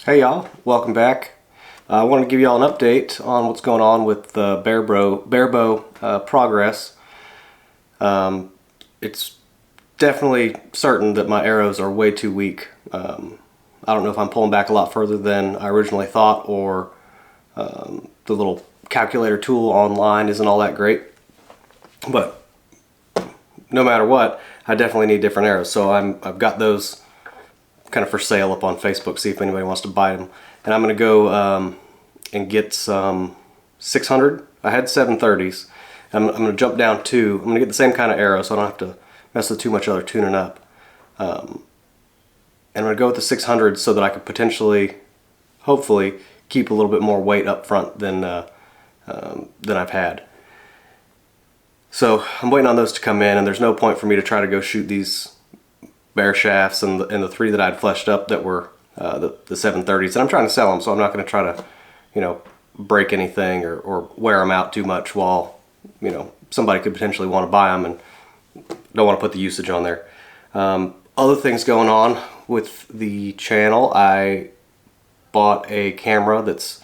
Hey y'all, welcome back. I want to give y'all an update on what's going on with the barebow progress. It's definitely certain that my arrows are way too weak. I don't know if I'm pulling back a lot further than I originally thought, or the little calculator tool online isn't all that great. But no matter what, I definitely need different arrows. So I've got those kind of for sale up on Facebook, see if anybody wants to buy them. And I'm going to go and get some 600. I had 730s. I'm going to jump down two. I'm going to get the same kind of arrow so I don't have to mess with too much other tuning up. And I'm going to go with the 600 so that I could potentially, hopefully, keep a little bit more weight up front than I've had. So I'm waiting on those to come in, and there's no point for me to try to go shoot these bare shafts and the three that I'd fleshed up that were the 730s, and I'm trying to sell them, so I'm not going to try to break anything or wear them out too much while somebody could potentially want to buy them and don't want to put the usage on there. Other things going on with the channel, I bought a camera that's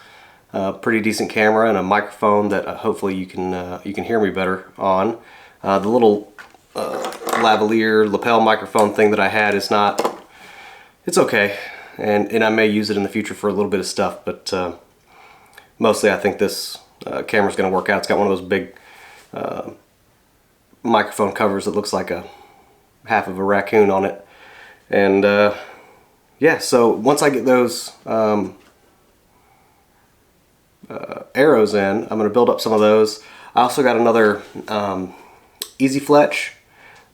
a pretty decent camera and a microphone that hopefully you can hear me better on. The little lavalier lapel microphone thing that I had is not, it's okay, and I may use it in the future for a little bit of stuff, but mostly I think this camera's going to work out. It's got one of those big microphone covers that looks like a half of a raccoon on it, and yeah, so once I get those arrows in, I'm going to build up some of those. I also got another easy fletch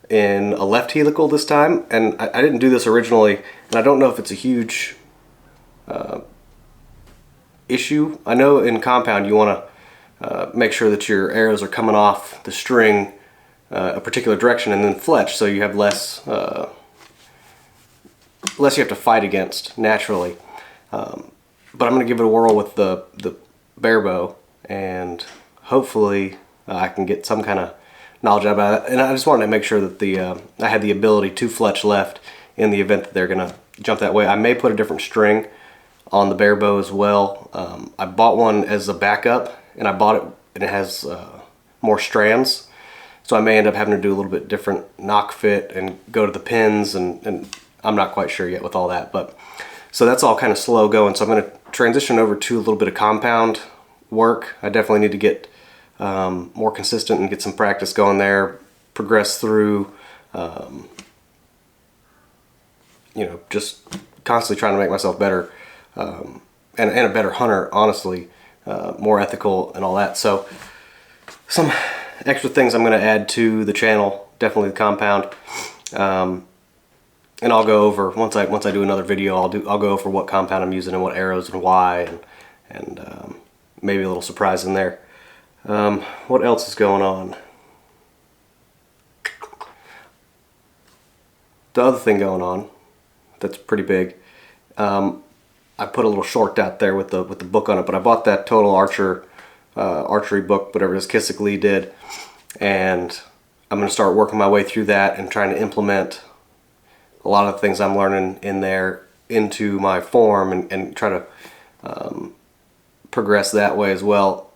in a left helical this time, and I didn't do this originally, and I don't know if it's a huge issue. I know in compound you want to make sure that your arrows are coming off the string a particular direction and then fletch, so you have less you have to fight against naturally. But I'm going to give it a whirl with the bare bow, and hopefully I can get some kind of knowledge about it. And I just wanted to make sure that I had the ability to fletch left in the event that they're going to jump that way. I may put a different string on the bare bow as well. I bought one as a backup, and I bought it and it has more strands, so I may end up having to do a little bit different knock fit and go to the pins, and I'm not quite sure yet with all that. But so that's all kind of slow going, so I'm going to transition over to a little bit of compound work. I definitely need to get more consistent and get some practice going there, progress through, just constantly trying to make myself better, and a better hunter, honestly, more ethical and all that. So some extra things I'm going to add to the channel, definitely the compound, and I'll go over, once I do another video, I'll go over what compound I'm using and what arrows and why, and maybe a little surprise in there. What else is going on? The other thing going on that's pretty big, I put a little short out there with the book on it, but I bought that Total Archery book, whatever it is, Kissick Lee did, and I'm going to start working my way through that and trying to implement a lot of the things I'm learning in there into my form, and try to progress that way as well.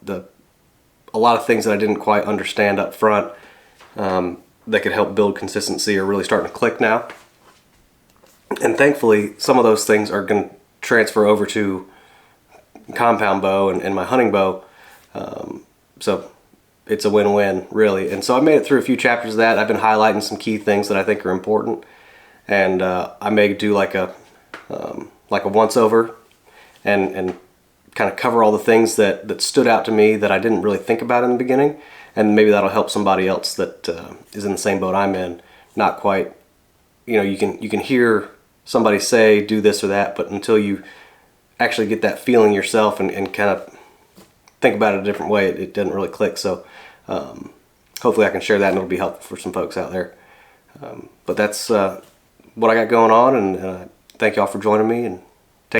A lot of things that I didn't quite understand up front that could help build consistency are really starting to click now. And thankfully, some of those things are going to transfer over to compound bow and my hunting bow. So it's a win-win, really. And so I made it through a few chapters of that. I've been highlighting some key things that I think are important. And I may do like a once-over and kind of cover all the things that stood out to me that I didn't really think about in the beginning, and maybe that'll help somebody else that is in the same boat I'm in. Not quite, you can hear somebody say do this or that, but until you actually get that feeling yourself and kind of think about it a different way, it doesn't really click. So hopefully I can share that, and it'll be helpful for some folks out there. But that's what I got going on, and thank y'all for joining me, and